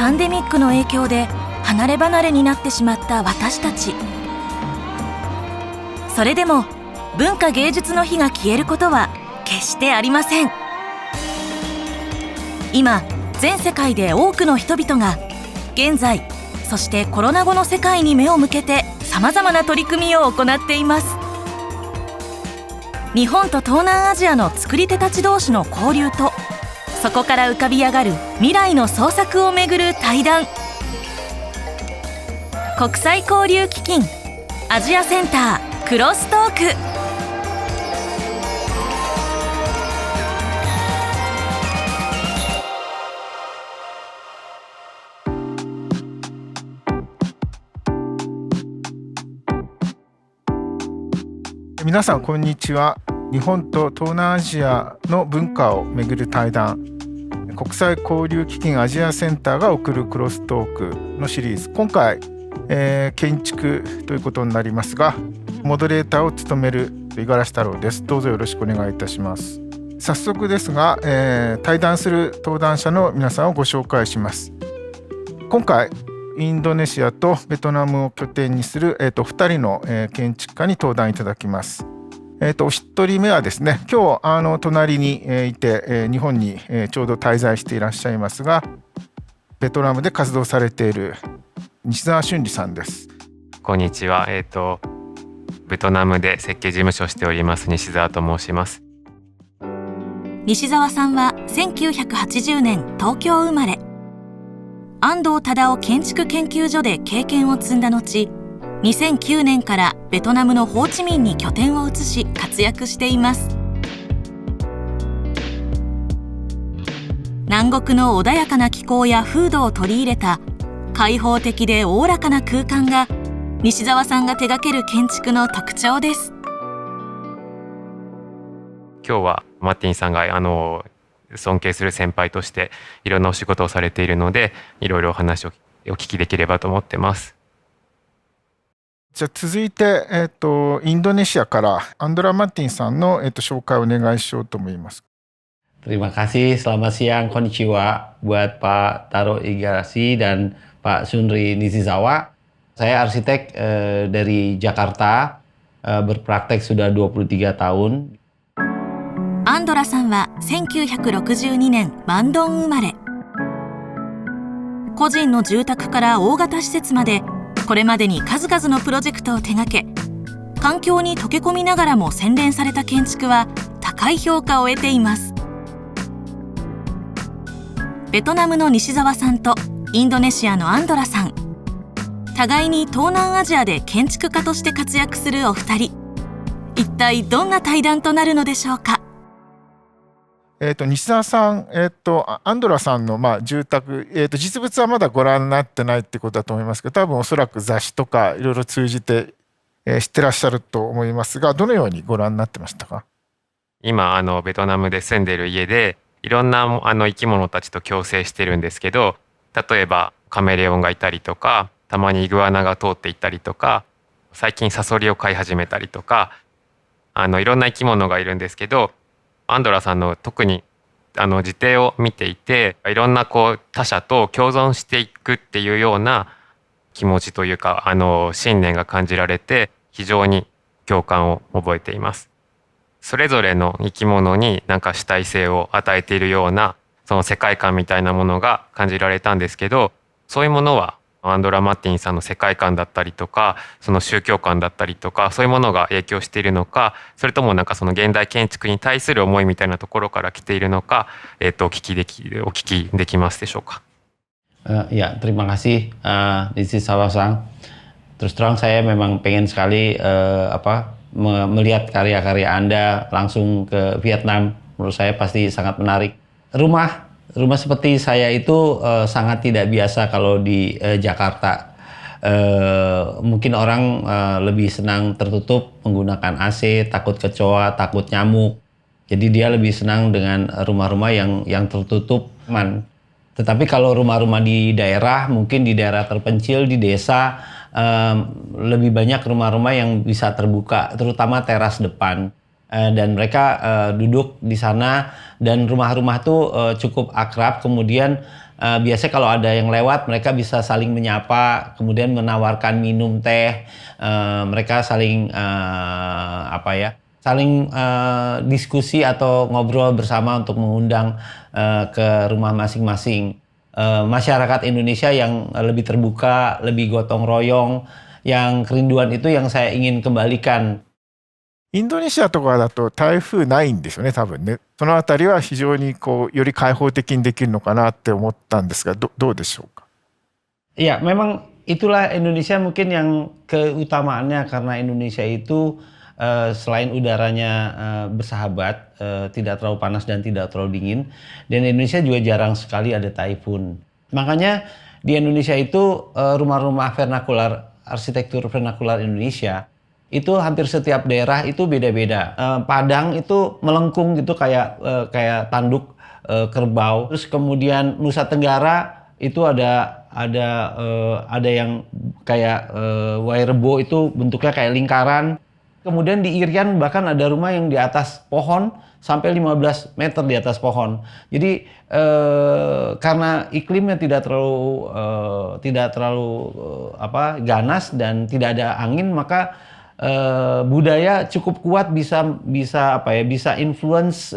パンデミックの影響で離れ離れになってしまった私たち。それでも文化芸術の火が消えることは決してありません。今、全世界で多くの人々が現在、そしてコロナ後の世界に目を向けてさまざまな取り組みを行っています。日本と東南アジアの作り手たち同士の交流と、そこから浮かび上がる未来の創作をめぐる対談。国際交流基金アジアセンタークロストーク。皆さんこんにちは。日本と東南アジアの文化をめぐる対談、国際交流基金アジアセンターが送るクロストークのシリーズ、今回、建築ということになりますが、モデレーターを務める五十嵐太郎です。どうぞよろしくお願いいたします。早速ですが、対談する登壇者の皆さんをご紹介します。今回インドネシアとベトナムを拠点にする、2人の、建築家に登壇いただきます。お一人目はですね、今日隣に、いて、日本に、ちょうど滞在していらっしゃいますが、ベトナムで活動されている西澤俊二さんです。こんにちは。ベトナムで設計事務所をしております西澤と申します。西澤さんは1980年東京生まれ。安藤忠雄建築研究所で経験を積んだ後、2009年からベトナムのホーチミンに拠点を移し活躍しています。南国の穏やかな気候や風土を取り入れた開放的でおおらかな空間が西澤さんが手掛ける建築の特徴です。今日はマッティンさんが尊敬する先輩としていろんなお仕事をされているので、いろいろお話をお聞きできればと思ってます。じゃあ続いて、インドネシアからアンドラ・マッティンさんの、紹介をお願いしようと思います。Terima kasih, selamat siang, konnichiwa buat Pak Taro Igarashi dan Pak Sunri Nishizawa. Saya arsitek dari Jakarta, berpraktek sudah 23 tahun. アンドラさんは1962年バンドン生まれ。個人の住宅から大型施設まで、これまでに数々のプロジェクトを手掛け、環境に溶け込みながらも洗練された建築は高い評価を得ています。ベトナムの西澤さんとインドネシアのアンドラさん、互いに東南アジアで建築家として活躍するお二人。一体どんな対談となるのでしょうか。西澤さん、アンドラさんの、住宅、実物はまだご覧になってないってことだと思いますけど、多分おそらく雑誌とかいろいろ通じて、知ってらっしゃると思いますが、どのようにご覧になってましたか？今ベトナムで住んでいる家でいろんな生き物たちと共生してるんですけど、例えばカメレオンがいたりとか、たまにイグアナが通っていったりとか、最近サソリを飼い始めたりとか、いろんな生き物がいるんですけど、アンドラさんの特に自邸を見ていて、いろんな他者と共存していくっていうような気持ちというか信念が感じられて、非常に共感を覚えています。それぞれの生き物になんか主体性を与えているようなその世界観みたいなものが感じられたんですけど、そういうものはアンドラ・マッティンさんの世界観だったりとか、その宗教観だったりとか、そういうものが影響しているのか、それともなんかその現代建築に対する思いみたいなところから来ているのか、お聞きできますでしょうか。Ya, terima kasih, Nishizawa-san. Terus terang saya memang pengen sekali melihat karya-karya Anda langsung ke Vietnam. Menurut saya pasti sangat menarik. Rumah seperti saya itu sangat tidak biasa kalau di Jakarta. Mungkin orang lebih senang tertutup menggunakan AC, takut kecoa, takut nyamuk. Jadi dia lebih senang dengan rumah-rumah yang tertutup, aman. Tetapi kalau rumah-rumah di daerah, mungkin di daerah terpencil, di desa, lebih banyak rumah-rumah yang bisa terbuka, terutama teras depan. Dan mereka duduk di sana dan rumah-rumah tuh cukup akrab. Kemudian biasanya kalau ada yang lewat mereka bisa saling menyapa, kemudian menawarkan minum teh. Mereka saling saling diskusi atau ngobrol bersama untuk mengundang ke rumah masing-masing. Masyarakat Indonesia yang lebih terbuka, lebih gotong royong, yang kerinduan itu yang saya ingin kembalikan. インドネシアとかだと台風ないんですよね、多分ね。そのあたりは非常により開放的にできるのかなって思ったんですが、どうでしょうか。Iya, memang itulah Indonesia mungkin yang keutamaannya karena Indonesia itu selain udaranya bersahabat, tidak terlalu panas dan tidak terlalu dingin, dan Indonesia juga jarang sekali ada taifun. Makanya di Indonesia itu rumah-rumah vernakular, arsitektur vernakular Indonesia itu hampir setiap daerah itu beda-beda. Padang itu melengkung gitu kayak tanduk kerbau. Terus kemudian Nusa Tenggara itu ada yang kayak Wairebo itu bentuknya kayak lingkaran. Kemudian di Irian bahkan ada rumah yang di atas pohon sampai 15 meter di atas pohon. Jadi karena iklimnya tidak terlalu ganas dan tidak ada angin, maka budaya cukup kuat bisa influence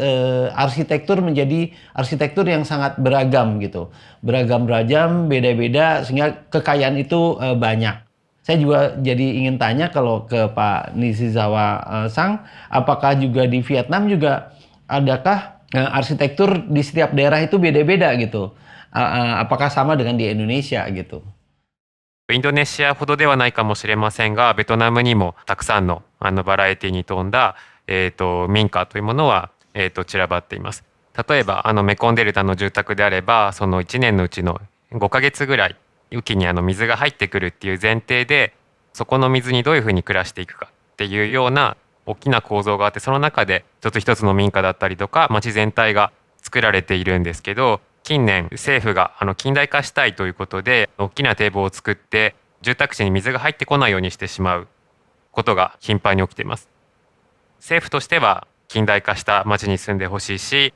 arsitektur menjadi arsitektur yang sangat beragam gitu. Beragam, beda-beda sehingga kekayaan itu banyak. Saya juga jadi ingin tanya kalau ke Pak Nishizawa Sang, apakah juga di Vietnam juga adakah arsitektur di setiap daerah itu beda-beda gitu? Apakah sama dengan di Indonesia gitu? インドネシアほどではないかもしれませんが、ベトナムにもたくさんのバラエティに富んだ、民家というものは、散らばっています。例えばメコンデルタの住宅であれば、その1年のうちの5ヶ月ぐらい雨季に水が入ってくるっていう前提で、そこの水にどういうふうに暮らしていくかっていうような大きな構造があって、その中で一つ一つの民家だったりとか町全体が作られているんですけど、近年政府が近代化したいということで大きな堤防を作って住宅地に水が入ってこないようにしてしまうことが頻繁に起きています。政府としては近代化した町に住んでほしいし、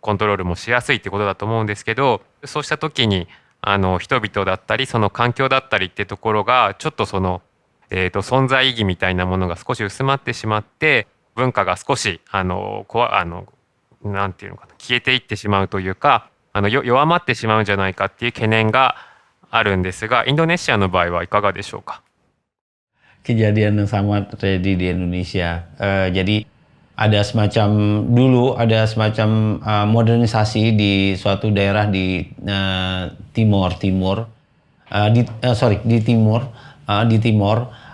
コントロールもしやすいってことだと思うんですけど、そうした時に人々だったりその環境だったりってところがちょっとその、存在意義みたいなものが少し薄まってしまって、文化が少しなんていうのかな、消えていってしまうというか弱まってしまうんじゃないかっていう懸念があるんですが、インドネシアの場合はいかがでしょうか。 Kejadian yang sama terjadi di Indonesia. Jadi ada semacam modernisasi di suatu daerah di Timor.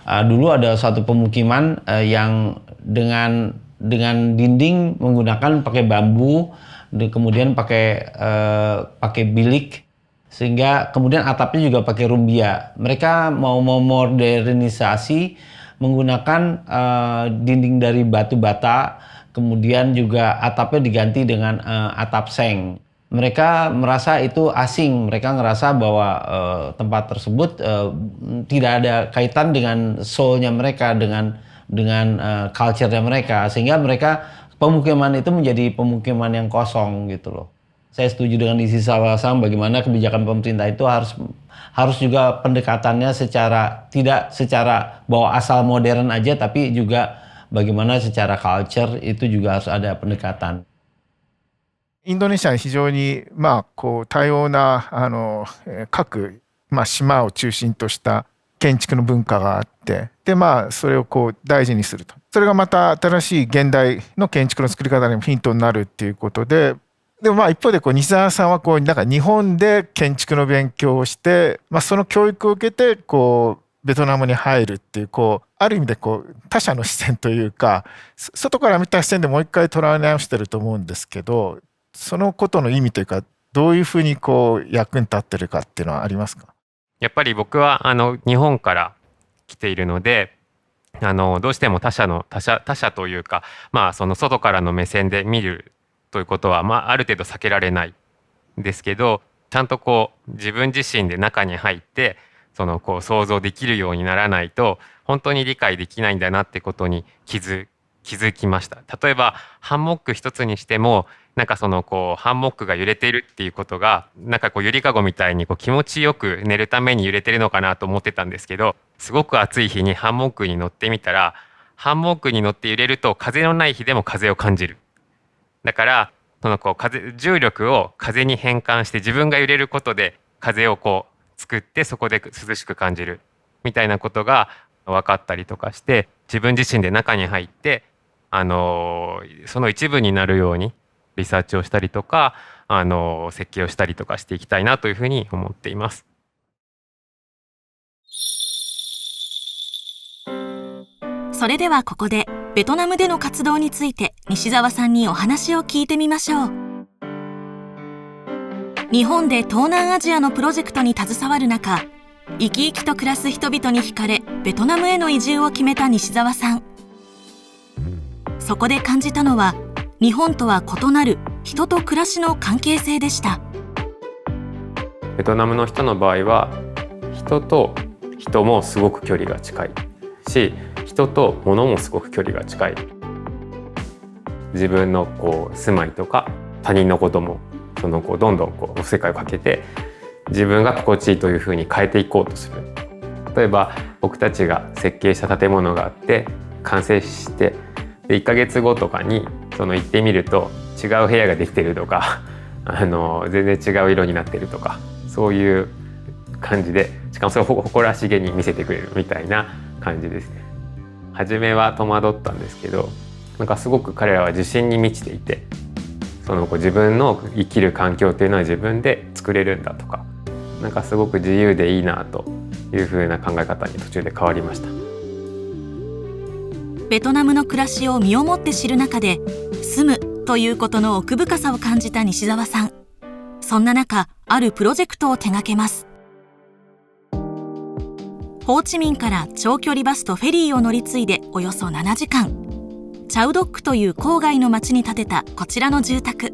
Dulu ada suatu pemukiman yang dengan dinding menggunakan pakai bambu, kemudian pakai bilik, sehingga kemudian atapnya juga pakai rumbia. Mereka mau modernisasi menggunakan dinding dari batu bata, kemudian juga atapnya diganti dengan atap seng. Mereka merasa itu asing, mereka ngerasa bahwa tempat tersebut tidak ada kaitan dengan soul-nya mereka, dengan culture-nya mereka, sehingga mereka pemukiman itu menjadi pemukiman yang kosong gitu loh. Saya setuju dengan Nishizawa Sang, bagaimana kebijakan pemerintah itu harus juga pendekatannya tidak secara bahwa asal modern aja, tapi juga bagaimana secara culture itu juga harus ada pendekatan. インドネシアに非常に多様な各、島を中心とした建築の文化があって、でそれを大事にすると。それがまた新しい現代の建築の作り方にもヒントになるっていうことで、でも一方で西澤さんはなんか日本で建築の勉強をして、その教育を受けてベトナムに入るっていうある意味で他者の視線というか、外から見た視線でもう一回捉え直してると思うんですけど、そのことの意味というか、どういうふうに役に立ってるかっていうのはありますか？やっぱり僕は日本から来ているので、どうしても他者というか、その外からの目線で見るということは、ある程度避けられないんですけど、ちゃんと自分自身で中に入って想像できるようにならないと本当に理解できないんだなってことに気づ気づきました。例えばハンモック一つにしてもなんかそのこうハンモックが揺れているっていうことがなんかこうゆりかごみたいにこう気持ちよく寝るために揺れてるのかなと思ってたんですけど、すごく暑い日にハンモックに乗ってみたらハンモックに乗って揺れると風のない日でも風を感じる。だからそのこう重力を風に変換して自分が揺れることで風をこう作ってそこで涼しく感じるみたいなことが分かったりとかして、自分自身で中に入ってその一部になるようにリサーチをしたりとか設計をしたりとかしていきたいなというふうに思っています。それではここでベトナムでの活動について西澤さんにお話を聞いてみましょう。日本で東南アジアのプロジェクトに携わる中、生き生きと暮らす人々に惹かれベトナムへの移住を決めた西澤さん。そこで感じたのは日本とは異なる人と暮らしの関係性でした。ベトナムの人の場合は人と人もすごく距離が近いし、人と物もすごく距離が近い。自分のこう住まいとか他人のこともそのこうどんどんこう世界をかけて自分が心地いいというふうに変えていこうとする。例えば僕たちが設計した建物があって完成してで1ヶ月後とかにその行ってみると違う部屋ができてるとか全然違う色になってるとか、そういう感じで、しかもそれを誇らしげに見せてくれるみたいな感じですね。初めは戸惑ったんですけど、なんかすごく彼らは自信に満ちていて、その自分の生きる環境というのは自分で作れるんだとか、なんかすごく自由でいいなというふうな考え方に途中で変わりました。ベトナムの暮らしを身をもって知る中で、住むということの奥深さを感じた西澤さん。そんな中、あるプロジェクトを手掛けます。ホーチミンから長距離バスとフェリーを乗り継いでおよそ7時間、チャウドックという郊外の町に建てたこちらの住宅。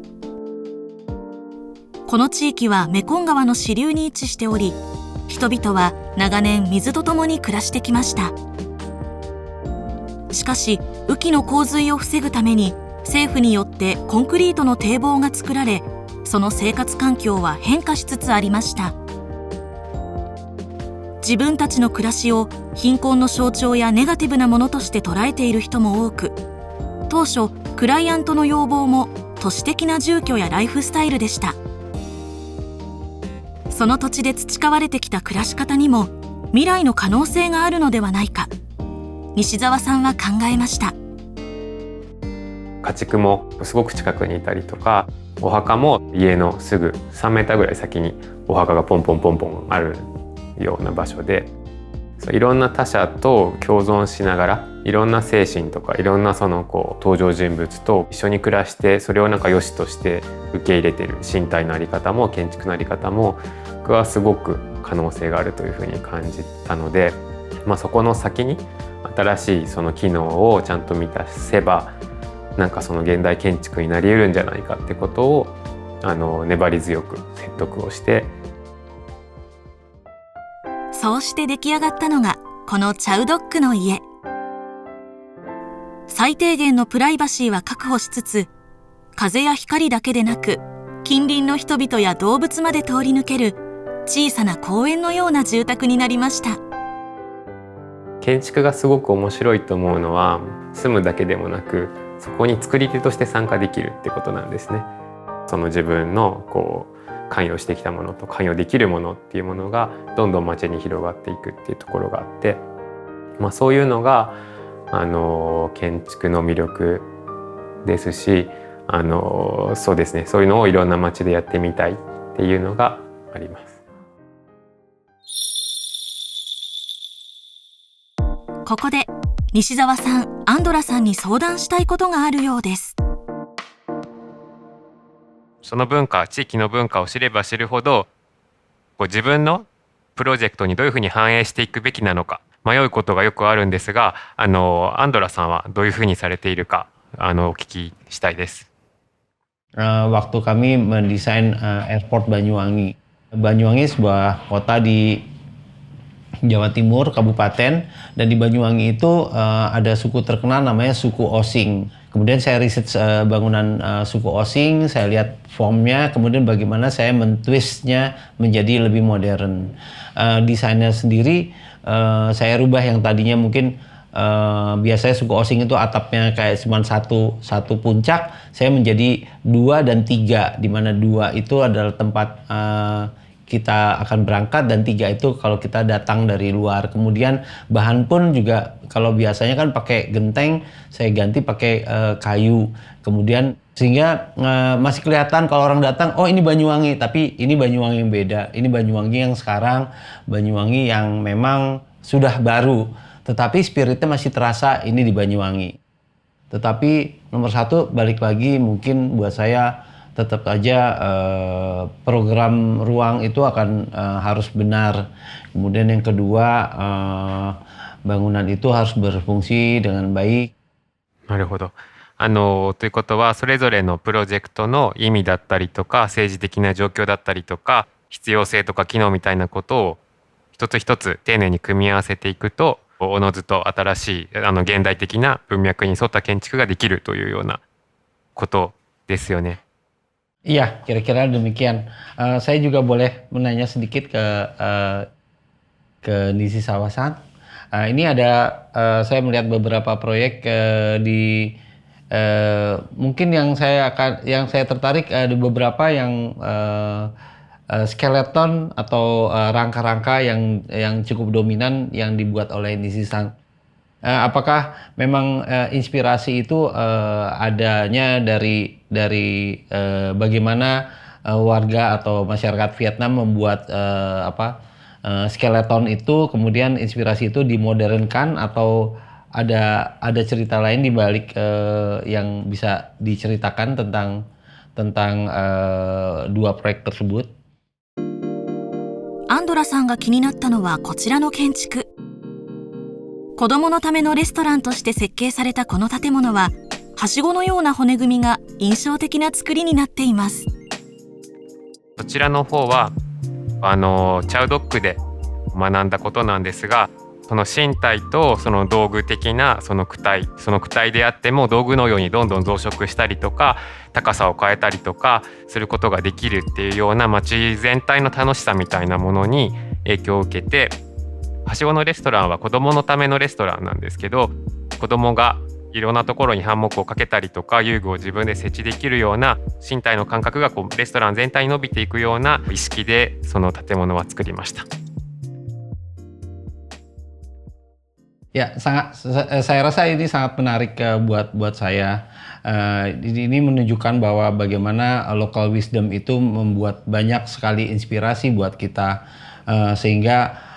この地域はメコン川の支流に位置しており、人々は長年水とともに暮らしてきました。しかし雨季の洪水を防ぐために政府によってコンクリートの堤防が作られ、その生活環境は変化しつつありました。自分たちの暮らしを貧困の象徴やネガティブなものとして捉えている人も多く、当初クライアントの要望も都市的な住居やライフスタイルでした。その土地で培われてきた暮らし方にも未来の可能性があるのではないか、西澤さんは考えました。家畜もすごく近くにいたりとか、お墓も家のすぐ3メーターぐらい先にお墓がポンポンポンポンあるような場所で、いろんな他者と共存しながら、いろんな精神とかいろんなその登場人物と一緒に暮らして、それをなんか良しとして受け入れてる身体の在り方も建築の在り方も、僕はすごく可能性があるというふうに感じたので、そこの先に新しいその機能をちゃんと満たせば、なんかその現代建築になり得るんじゃないかってことを粘り強く説得をして、そうして出来上がったのがこのチャウドックの家。最低限のプライバシーは確保しつつ、風や光だけでなく近隣の人々や動物まで通り抜ける小さな公園のような住宅になりました。建築がすごく面白いと思うのは、住むだけでもなくそこに作り手として参加できるってことなんですね。その自分の関与してきたものと関与できるものっていうものがどんどん街に広がっていくっていうところがあって、そういうのが建築の魅力ですし、そうですね、そういうのをいろんな街でやってみたいっていうのがあります。ここで西澤さん、アンドラさんに相談したいことがあるようです。その文化、地域の文化を知れば知るほど、自分のプロジェクトにどういうふうに反映していくべきなのか迷うことがよくあるんですが、アンドラさんはどういうふうにされているかお聞きしたいです。Waktu kami mendesain Airport Banyuwangi. Banyuwangi sebuah kota di Jawa Timur, kabupaten, dan di Banyuwangi itu ada suku terkenal namanya suku Osing. Kemudian saya riset bangunan suku Osing, saya lihat formnya, kemudian bagaimana saya mentwistnya menjadi lebih modern. Desainnya sendiri saya rubah yang tadinya mungkin biasanya suku Osing itu atapnya kayak cuma satu puncak, saya menjadi 2 dan 3, di mana 2 itu adalah tempat kita akan berangkat dan 3 itu kalau kita datang dari luar. Kemudian bahan pun juga kalau biasanya kan pakai genteng, saya ganti pakai kayu. Kemudian sehingga masih kelihatan kalau orang datang, oh ini Banyuwangi, tapi ini Banyuwangi yang beda. Ini Banyuwangi yang sekarang, Banyuwangi yang memang sudah baru, tetapi spiritnya masih terasa ini di Banyuwangi. Tetapi nomor 1 balik lagi mungkin buat saya tetap aja program ruang itu akan harus benar. Kemudian yang kedua, bangunan itu harus berfungsi dengan baik. なるほど。ということは、それぞれのプロジェクトの意味だったりとか、政治的な状況だったりとか、必要性とか機能みたいなことを一つ一つ丁寧に組み合わせていくと、おのずと新しい現代的な文脈に沿った建築ができるというようなことですよね。Iya, kira-kira demikian. Saya juga boleh menanya sedikit ke Nishizawa-san. Ini ada saya melihat beberapa proyek di mungkin yang saya tertarik ada beberapa yang skeleton atau rangka-rangka yang cukup dominan yang dibuat oleh Nishi-san. Apakah memang inspirasi itu adanya dari bagaimana warga atau masyarakat Vietnam membuat skeleton itu, kemudian inspirasi itu dimodernkan, atau ada cerita lain di balik yang bisa diceritakan tentang 2 proyek tersebut? アンドラさんが気になったのはこちらの建築。子供のためのレストランとして設計されたこの建物は、はしごのような骨組みが印象的な作りになっています。そちらの方はチャウドックで学んだことなんですが、その身体とその道具的なその躯体であっても道具のようにどんどん増殖したりとか、高さを変えたりとかすることができるっていうような街全体の楽しさみたいなものに影響を受けて、はしごのレストランは子どものためのレストランなんですけど、子どもがいろんなところにハンモックをかけたりとか遊具を自分で設置できるような身体の感覚がレストラン全体に伸びていくような意識でその建物は作りました。Ya, saya rasa ini sangat menarik buat saya. Ini menunjukkan bahwa bagaimana local wisdom itu membuat banyak sekali inspirasi buat kita, sehingga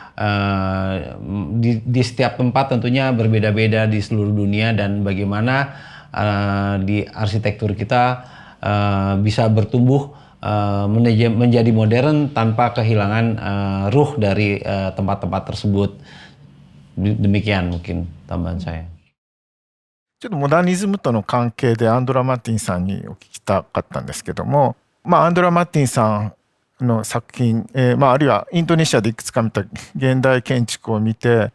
di setiap tempat tentunya berbeda-beda di seluruh dunia, dan bagaimana di arsitektur kita bisa bertumbuh menjadi modern tanpa kehilangan ruh dari tempat-tempat tersebut. Demikian mungkin tambahan saya. ちょっとモダニズムとの関係でアンドラ・マーティンさんにお聞きしたかったんですけども、アンドラ・マーティンさんの作品、あるいはインドネシアでいくつか見た現代建築を見て、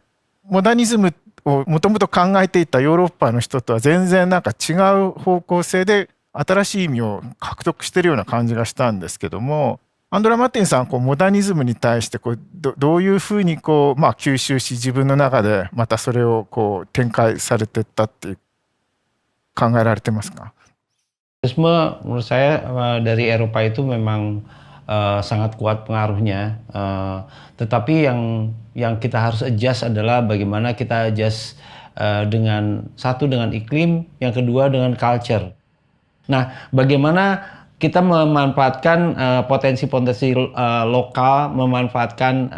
モダニズムをもともと考えていたヨーロッパの人とは全然なんか違う方向性で新しい意味を獲得しているような感じがしたんですけども、アンドラ・マーティンさんはモダニズムに対してどういうふうに吸収し、自分の中でまたそれを展開されていったっていう考えられてますか? Modernisme menurut saya dari Eropa itu memang sangat kuat pengaruhnya, tetapi yang kita harus adjust adalah bagaimana kita adjust dengan iklim, yang kedua dengan culture. Nah, bagaimana kita memanfaatkan potensi-potensi lokal, memanfaatkan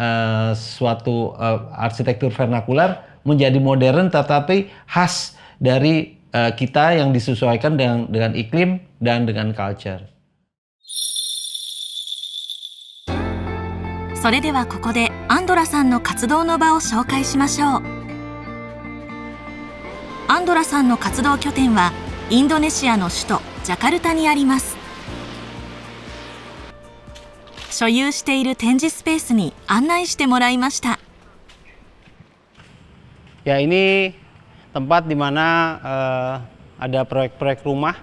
suatu arsitektur vernakular menjadi modern tetapi khas dari kita yang disesuaikan dengan iklim dan dengan culture. それではここでアンドラさんの活動の場を紹介しましょう。アンドラさんの活動拠点はインドネシアの首都ジャカルタにあります。所有している展示スペースに案内してもらいました。Ya, ini tempat di mana ada proyek-proyek rumah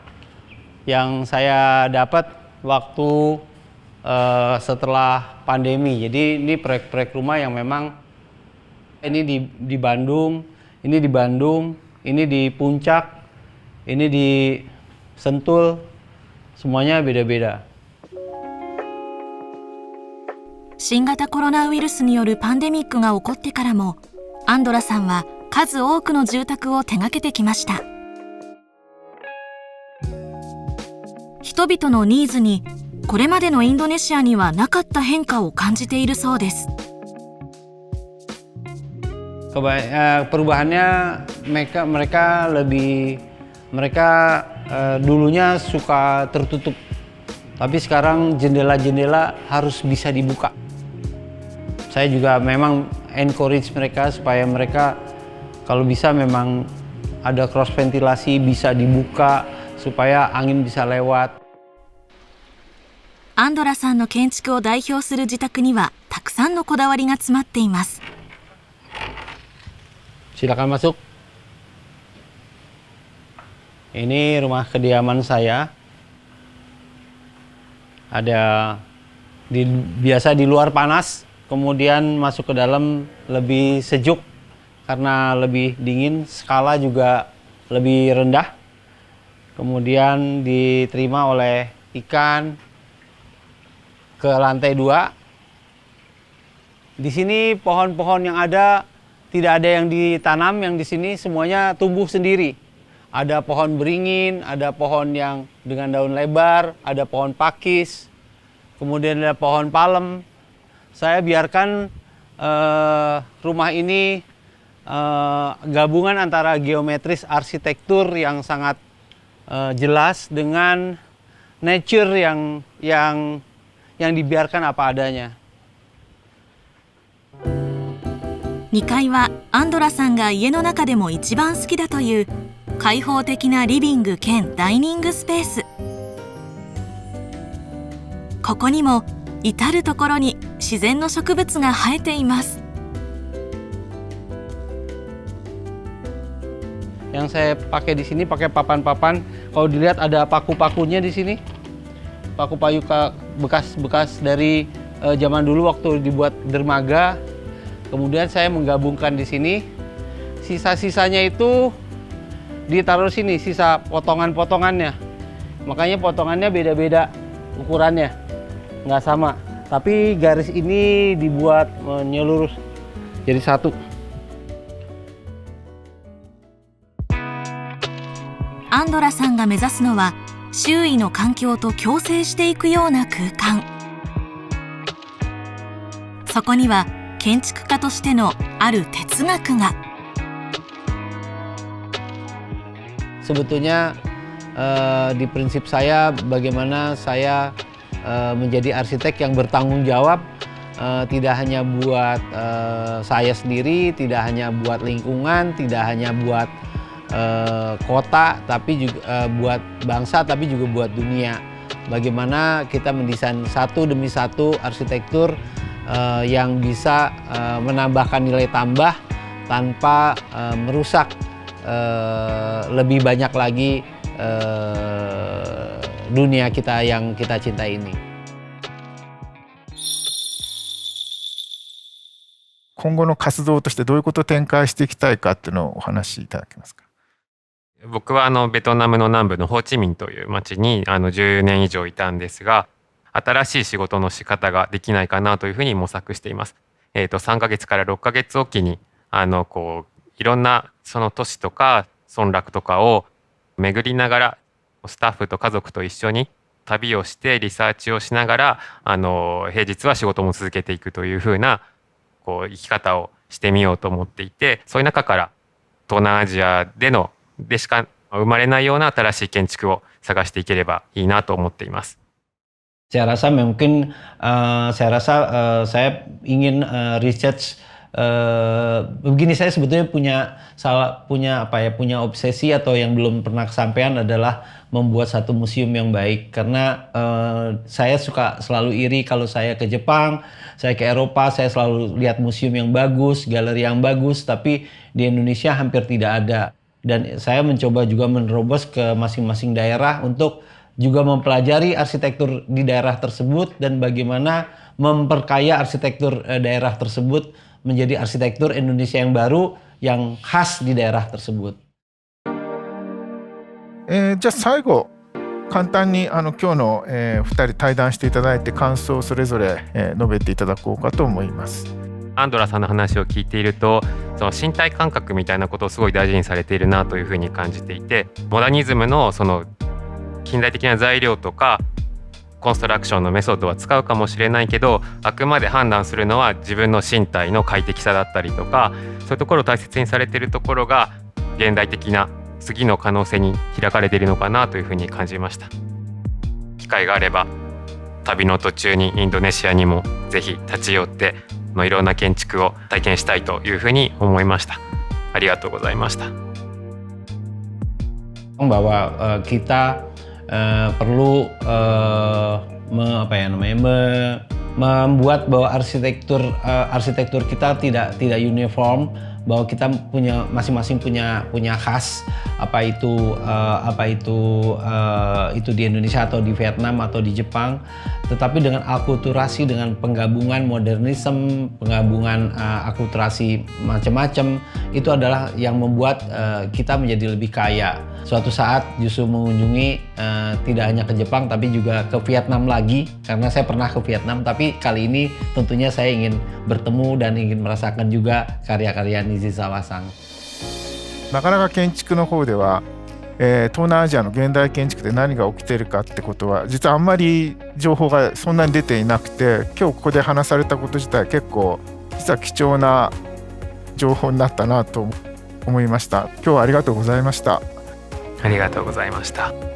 yang saya dapat waktu setelah pandemi. Jadi ini proyek-proyek rumah yang memang ini di Bandung, ini di Bandung, ini di Puncak, ini di Sentul, semuanya beda-beda. 新型コロナウイルスによるパンデミックが起こってからも、アンドラさんは数多くの住宅を手掛けてきました。人々のニーズにこれまでのインドネシアにはなかった変化を感じているそうです。Perubahannya mereka dulunya suka tertutup, tapi sekarang jendela-jendela harus bisa dibuka. Saya juga memang encourage mereka supaya mereka kalau bisa memang ada cross ventilasi bisa dibuka supaya angin bisa lewat. アンドラさんの建築を代表する自宅にはたくさんのこだわりが詰まっています。Silakan masuk. Ini rumah kediaman saya. Biasa di luar panas, kemudian masuk ke dalam lebih sejuk karena lebih dingin, skala juga lebih rendah. Kemudian diterima oleh ikan ke lantai 2. Di sini pohon-pohon yang ada tidak ada yang ditanam, yang di sini semuanya tumbuh sendiri. Ada pohon beringin, ada pohon yang dengan daun lebar, ada pohon pakis, kemudian ada pohon palem. Saya biarkan rumah ini gabungan antara geometris arsitektur yang sangat jelas dengan nature yang dibiarkan apa adanya. 2階はアンドラさんが家の中でも一番好きだという開放的なリビング兼ダイニングスペース。ここにも至る所に自然の植物が生えています。Yang saya pakai di sini pakai papan-papan. Kalau dilihat ada paku-pakunya di sini. Paku-paku bekas dari zaman dulu waktu dibuat dermaga. Kemudian saya menggabungkan di sini. Sisa-sisanya itu ditaruh sini, sisa potongan-potongannya. Makanya potongannya beda-beda ukurannya, nggak sama. Tapi garis ini dibuat menyeluruh jadi satu. アンドラさんが目指すのは周囲の環境と共生していくような空間。そこには建築家としてのある哲学が。Sebetulnya di prinsip saya bagaimana saya menjadi arsitek yang bertanggung jawab, tidak hanya buat saya sendiri, tidak hanya buat lingkungan, tidak hanya buat kota, tapi juga buat bangsa, tapi juga buat dunia. Bagaimana kita mendesain satu demi satu arsitektur yang bisa menambahkan nilai tambah tanpa merusak lebih banyak lagi dunia kita yang kita cintai ini. 今後の活動としてどういうことを展開していきたいかっていうのをお話しいただけますか。僕はベトナムの南部のホーチミンという町に10年以上いたんですが、新しい仕事の仕方ができないかなというふうに模索しています。3ヶ月から6ヶ月おきにいろんなその都市とか村落とかを巡りながら、スタッフと家族と一緒に旅をしてリサーチをしながら平日は仕事も続けていくというふうな生き方をしてみようと思っていて、そういう中から東南アジアでしか生まれないような新しい建築を探していければいいなと思っています。Saya rasa saya ingin research begini, saya sebetulnya punya obsesi atau yang belum pernah kesampaian adalah membuat satu museum yang baik, karena saya suka selalu iri kalau saya ke Jepang, saya ke Eropa, saya selalu lihat museum yang bagus, galeri yang bagus, tapi di Indonesia hampir tidak ada. Dan saya mencoba juga menerobos ke masing-masing daerah untuk juga mempelajari arsitektur di daerah tersebut dan bagaimana memperkaya arsitektur daerah tersebut menjadi arsitektur Indonesia yang baru yang khas di daerah tersebut. じゃあ最後簡単に今日の、2人対談していただいて感想をそれぞれ、述べていただこうかと思います。アンドラさんの話を聞いていると、その身体感覚みたいなことをすごい大事にされているなというふうに感じていて、モダニズムのその近代的な材料とかコンストラクションのメソッドは使うかもしれないけど、あくまで判断するのは自分の身体の快適さだったりとか、そういうところを大切にされているところが現代的な次の可能性に開かれているのかなというふうに感じました。機会があれば旅の途中にインドネシアにもぜひ立ち寄っていろんな建築を体験したいというふうに思いました。ありがとうございました。Bahwa kita perlu membuat bahwa arsitektur kita tidak uniform, bahwa kita masing-masing punya khas, apa itu di Indonesia atau di Vietnam atau di Jepang, tetapi dengan akulturasi, dengan penggabungan modernisme, penggabungan akulturasi macam-macam, itu adalah yang membuat kita menjadi lebih kaya. Suatu saat justru mengunjungi tidak hanya ke Jepang tapi juga ke Vietnam lagi, karena saya pernah ke Vietnam, tapi kali ini tentunya saya ingin bertemu dan ingin merasakan juga karya-karya Nishizawaさん。なかなか建築の方では、東南アジアの現代建築で何が起きているかってことは実はあんまり情報がそんなに出ていなくて、今日ここで話されたこと自体結構実は貴重な情報になったなと思いました。今日はありがとうございました。ありがとうございました。